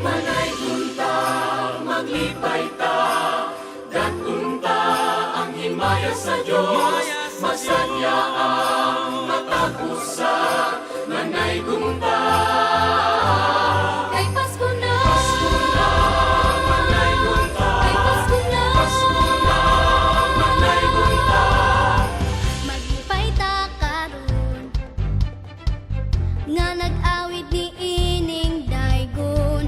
Manay kunta, maglipay ta, datunta ang himaya sa Diyos. Masadya ang matagusa, manay kunta. Kay Pasko na, Pasko na, manay kunta. kay Pasko na, Pasko na, manay kunta. maglipay ta karon nga nag-awit ni ining daygon.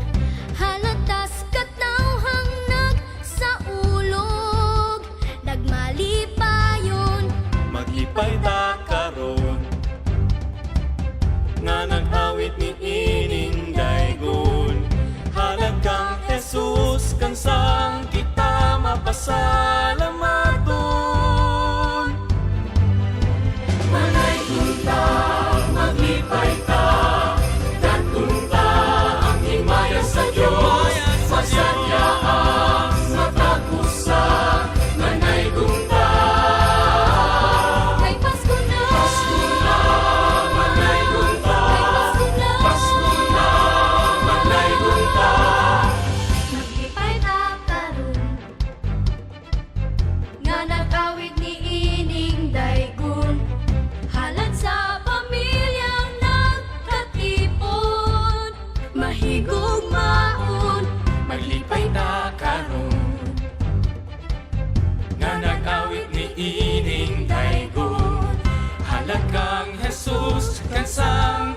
Halatas katawhang nagsaulog, nagmalipayon. Maglipay ta karon nga nag-awit ni ining daygon. Halagang Jesus kansang kita mapasalamaton. Manay kunta, maglipay ta, datunta ang himaya sa Diyos. Masadya ang matagusa, manay kunta. Kay Pasko na, Pasko na, manay kunta. kay Pasko na, Pasko na, manay kunta. maglipay ta karon nga nag-awit ni ining daygon. Halad sa pamilyang nagkatipon, mahigugmaon. Maglipay ta karon nga nag-awit ni ining daygon. Halagang Jesus kansang